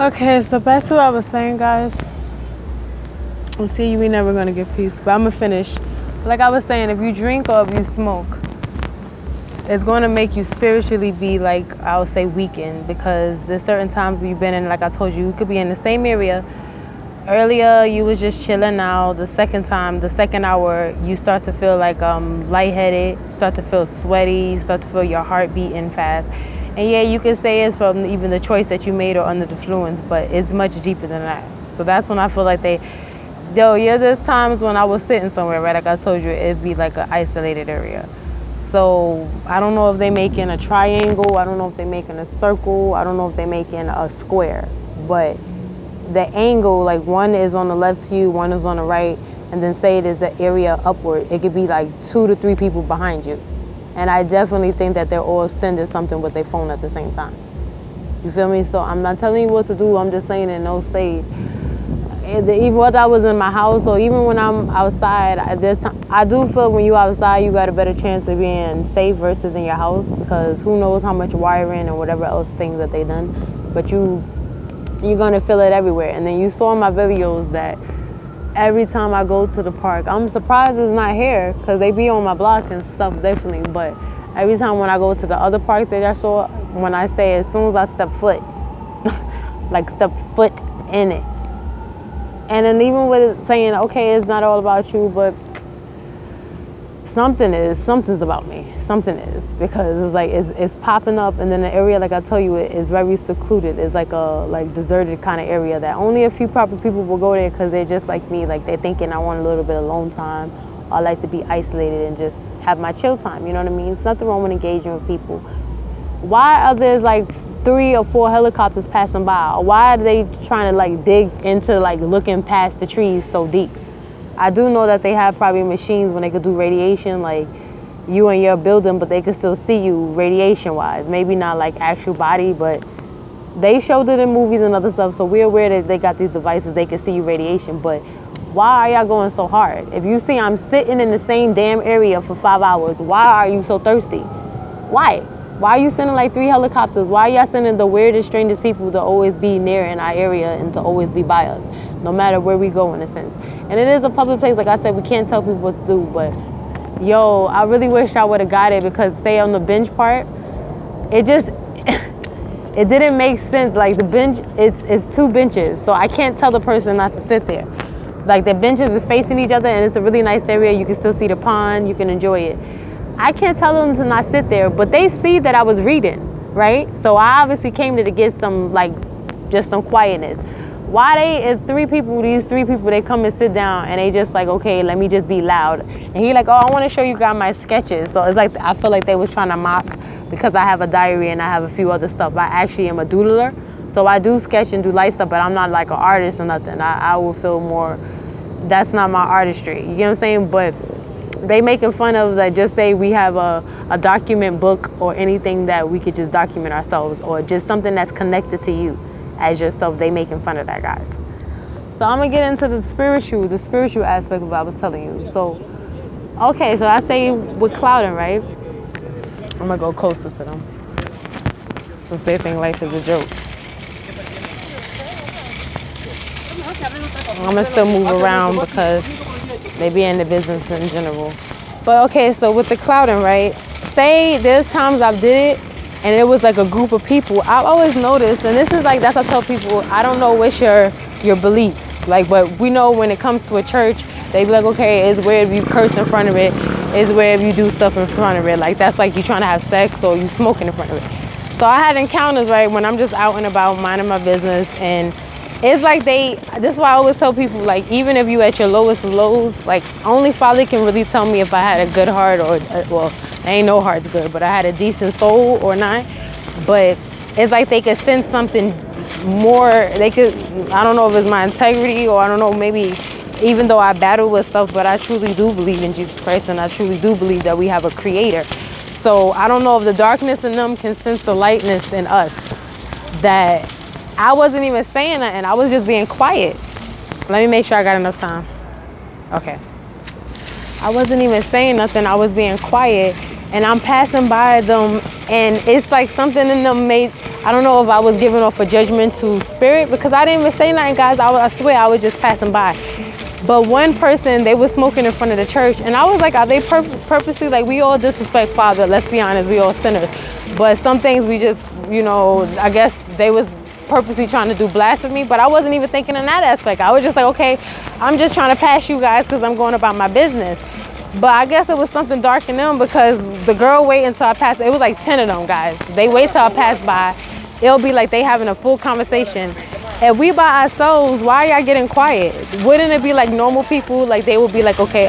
Okay, so back to what I was saying, guys. And see, we never gonna get peace, but I'm gonna finish. Like I was saying, if you drink or if you smoke, it's going to make you spiritually be like, I would say, weakened, because there's certain times you've been in, like I told you, you could be in the same area. Earlier you was just chilling. Now the second time, the second hour, you start to feel like lightheaded, start to feel sweaty, start to feel your heart beating fast. And yeah, you can say it's from even the choice that you made or under the influence, but it's much deeper than that. So that's when I feel like there's times when I was sitting somewhere, right, like I told you, it'd be like an isolated area. So I don't know if they making a triangle, I don't know if they making a circle, I don't know if they making a square, but the angle, like one is on the left to you, one is on the right, and then say it is the area upward, it could be like 2 to 3 people behind you. And I definitely think that they're all sending something with their phone at the same time. You feel me? So I'm not telling you what to do, I'm just saying in no stage. Even whether I was in my house or even when I'm outside, I do feel when you outside, you got a better chance of being safe versus in your house, because who knows how much wiring and whatever else things that they done. But you're gonna feel it everywhere. And then you saw in my videos that every time I go to the park, I'm surprised it's not here, because they be on my block and stuff, definitely. But every time when I go to the other park that I saw, when I say as soon as I step foot, like step foot in it. And then even with it saying, okay, it's not all about you, but something's about me. Something is, because it's like, it's popping up. And then the area, like I tell you, it is very secluded. It's like a deserted kind of area that only a few proper people will go there, because they're just like me. Like they're thinking I want a little bit of alone time. I like to be isolated and just have my chill time. You know what I mean? It's nothing wrong with engaging with people. Why are there like 3 or 4 helicopters passing by? Or why are they trying to like dig into like looking past the trees so deep? I do know that they have probably machines when they could do radiation, like you in your building, but they could still see you radiation wise. Maybe not like actual body, but they showed it in movies and other stuff. So we're aware that they got these devices, they can see you radiation. But why are y'all going so hard? If you see I'm sitting in the same damn area for 5 hours, why are you so thirsty? Why? Why are you sending like 3 helicopters? Why are y'all sending the weirdest, strangest people to always be near in our area and to always be by us, no matter where we go in a sense? And it is a public place, like I said, we can't tell people what to do, but yo, I really wish I would have got it, because say on the bench part, it just, it didn't make sense. Like the bench, it's 2 benches, so I can't tell the person not to sit there. Like the benches is facing each other and it's a really nice area, you can still see the pond, you can enjoy it. I can't tell them to not sit there, but they see that I was reading, right? So I obviously came to get some, like, just some quietness. Why it's 3 people, these 3 people, they come and sit down and they just like, okay, let me just be loud. And he like, oh, I want to show you guys my sketches. So it's like, I feel like they was trying to mock, because I have a diary and I have a few other stuff. I actually am a doodler. So I do sketch and do light stuff, but I'm not like an artist or nothing. I will feel more, that's not my artistry. You get what I'm saying? But they making fun of, like, just say we have a document book or anything that we could just document ourselves, or just something that's connected to you as yourself. They making fun of that, guys. So I'm gonna get into the spiritual aspect of what I was telling you. So, okay, so I say with clouding, right? I'm gonna go closer to them, since they think life is a joke. I'm gonna still move around because they be in the business in general. But okay, so with the clouding, right? Say there's times I've did it and it was like a group of people. I've always noticed, and this is like, that's what I tell people, I don't know what's your beliefs. Like, but we know when it comes to a church, they be like, okay, it's weird if you curse in front of it. It's weird if you do stuff in front of it. Like, that's like you trying to have sex or you smoking in front of it. So I had encounters, right, when I'm just out and about minding my business, and it's like this is why I always tell people, like, even if you at your lowest of lows, like, only Father can really tell me if I had a good heart or, well, ain't no heart's good, but I had a decent soul or not. But it's like they could sense something more. They could, I don't know if it's my integrity, or I don't know, maybe even though I battle with stuff, but I truly do believe in Jesus Christ, and I truly do believe that we have a creator. So I don't know if the darkness in them can sense the lightness in us, that I wasn't even saying nothing. I was just being quiet. Let me make sure I got enough time. Okay. I wasn't even saying nothing. I was being quiet. and I'm passing by them, and it's like something in them made, I don't know if I was giving off a judgmental spirit, because I didn't even say nothing, guys. I swear I was just passing by. But one person, they was smoking in front of the church, and I was like, are they purposely, like, we all disrespect Father, let's be honest, we all sinners. But some things we just, you know, I guess they was purposely trying to do blasphemy, but I wasn't even thinking in that aspect. I was just like, okay, I'm just trying to pass you guys because I'm going about my business. But I guess it was something dark in them, because the girl wait until I pass. It was like 10 of them, guys. They wait till I pass by. It'll be like they having a full conversation. If we by ourselves, why are y'all getting quiet? Wouldn't it be like normal people? Like they would be like, okay,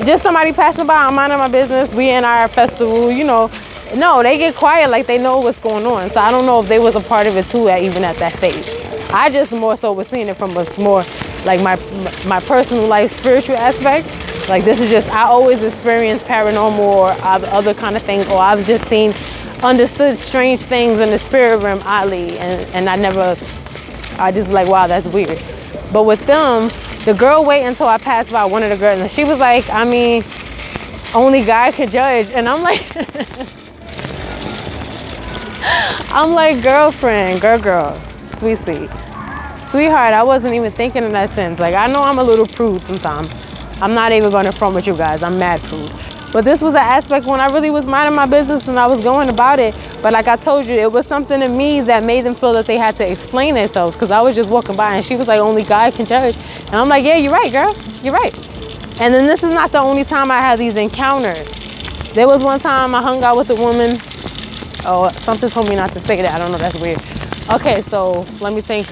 just somebody passing by, I'm minding my business, we in our festival, you know. No, they get quiet like they know what's going on. So I don't know if they was a part of it too, even at that stage. I just more so was seeing it from a more like my personal life, spiritual aspect. Like this is just, I always experience paranormal or other kind of things, or I've just understood strange things in the spirit realm oddly, and I just like, wow, that's weird. But with them, the girl wait until I passed by one of the girls, and she was like, I mean, only God could judge. And I'm like, I'm like, girlfriend, girl, sweet. Sweetheart, I wasn't even thinking in that sense. Like, I know I'm a little prude sometimes. I'm not even going to front with you guys. I'm mad prude. But this was an aspect when I really was minding my business and I was going about it. But like I told you, it was something in me that made them feel that they had to explain themselves, because I was just walking by and she was like, only God can judge. And I'm like, yeah, you're right, girl. You're right. And then this is not the only time I had these encounters. There was one time I hung out with a woman. Oh, something told me not to say that. I don't know. That's weird. Okay, so let me think.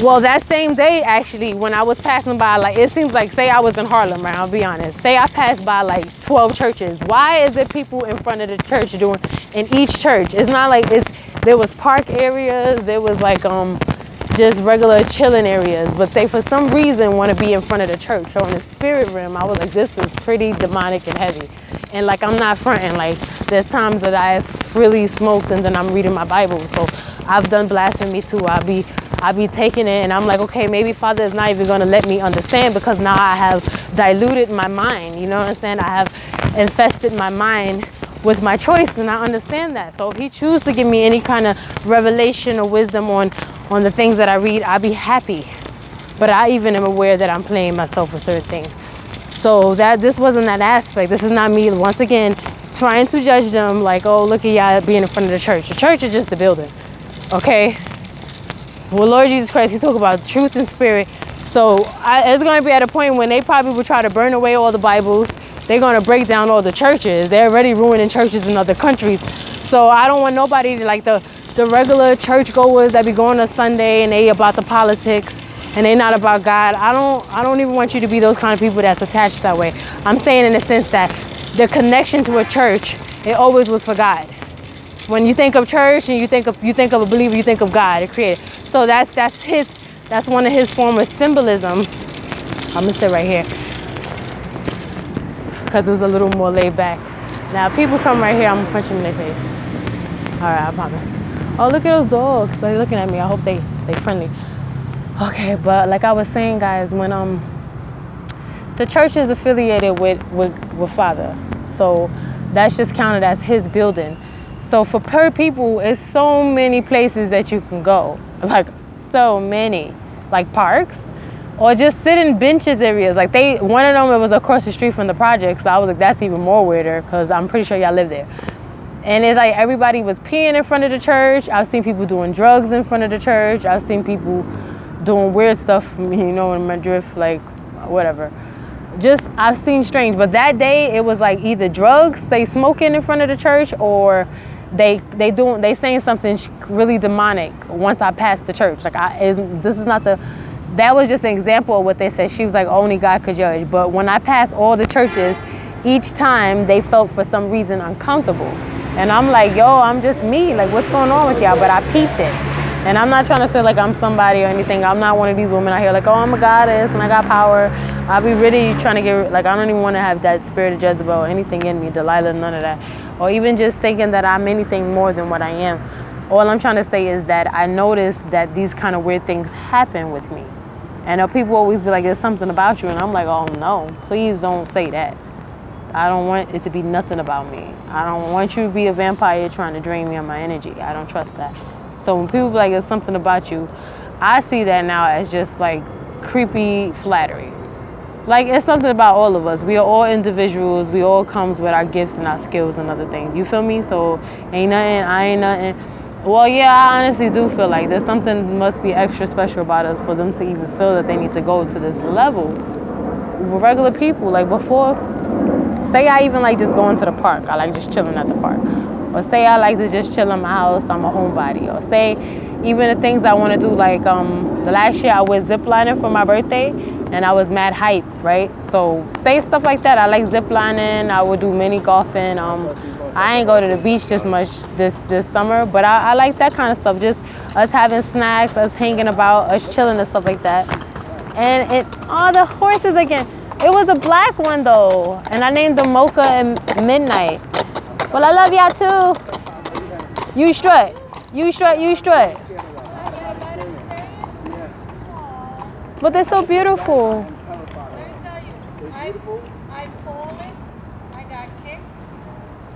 Well, that same day, actually, when I was passing by, like, it seems like, say I was in Harlem, right? I'll be honest. Say I passed by like 12 churches. Why is it people in front of the church doing in each church? It's not like there was park areas, there was like just regular chilling areas, but they for some reason want to be in front of the church. So in the spirit realm, I was like, this is pretty demonic and heavy. And like, I'm not fronting. Like, there's times that I've really smoked and then I'm reading my Bible. So I've done blasphemy too. I'll be taking it and I'm like, okay, maybe Father is not even going to let me understand, because now I have diluted my mind. You know what I'm saying? I have infested my mind with my choice, and I understand that. So if he chooses to give me any kind of revelation or wisdom on the things that I read, I'll be happy. But I even am aware that I'm playing myself with certain things. So that this wasn't that aspect. This is not me, once again, trying to judge them like, oh, look at y'all being in front of the church. The church is just a building, okay? Well, Lord Jesus Christ, he talk about truth and spirit. So it's going to be at a point when they probably will try to burn away all the Bibles. They're going to break down all the churches. They're already ruining churches in other countries. So I don't want nobody to, like the regular churchgoers that be going to Sunday and they about the politics and they not about God. I don't even want you to be those kind of people that's attached that way. I'm saying in the sense that the connection to a church, it always was for God. When you think of church and you think of a believer, you think of God, the Creator. So that's one of his form of symbolism. I'm gonna sit right here because it's a little more laid back. Now, if people come right here, I'm gonna punch them in their face. All right, I promise. Oh, look at those dogs. They're looking at me. I hope they friendly. Okay, but like I was saying, guys, when the church is affiliated with Father, so that's just counted as his building. So for per people, it's so many places that you can go, like so many, like parks, or just sit in benches areas. Like one of them, it was across the street from the project, so I was like, that's even more weirder, because I'm pretty sure y'all live there. And it's like everybody was peeing in front of the church. I've seen people doing drugs in front of the church. I've seen people doing weird stuff, you know, in Madrid, like whatever. Just, I've seen strange. But that day, it was like either drugs, they smoking in front of the church, or they saying something really demonic once I passed the church. Like that was just an example of what they said. She was like, only God could judge. But when I passed all the churches, each time they felt for some reason uncomfortable. And I'm like, yo, I'm just me. Like, what's going on with y'all? But I peeped it. And I'm not trying to say like I'm somebody or anything. I'm not one of these women out here like, oh, I'm a goddess and I got power. I'll be really trying to get, like, I don't even want to have that spirit of Jezebel or anything in me, Delilah, none of that. Or even just thinking that I'm anything more than what I am. All I'm trying to say is that I noticed that these kind of weird things happen with me. And people always be like, there's something about you. And I'm like, oh no, please don't say that. I don't want it to be nothing about me. I don't want you to be a vampire trying to drain me of my energy. I don't trust that. So when people be like, it's something about you, I see that now as just like creepy flattery. Like, it's something about all of us. We are all individuals. We all comes with our gifts and our skills and other things. You feel me? So ain't nothing, I ain't nothing. Well, yeah, I honestly do feel like there's something must be extra special about us for them to even feel that they need to go to this level. With regular people, like before, say I even like just going to the park. I like just chilling at the park. Or say I like to just chill in my house. I'm a homebody. Or say even the things I want to do, like the last year I went ziplining for my birthday, and I was mad hype, right? So say stuff like that. I like ziplining. I would do mini golfing. I ain't go to the beach this much this summer, but I like that kind of stuff. Just us having snacks, us hanging about, us chilling and stuff like that. And the horses again. It was a black one though, and I named them Mocha and Midnight. Well, I love y'all too. You strut, you strut, you strut. But they're so beautiful. Let me tell you, I've fallen, I got kicked,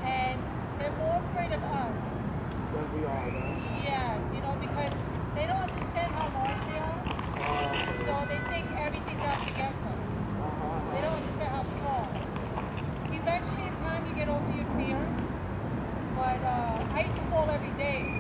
and they're more afraid of us. We are, right? Yes, you know, because they don't understand how large they are, so they think everything's out to get them. They don't understand how strong. Eventually, in time, you get over your fear, but I used to fall every day.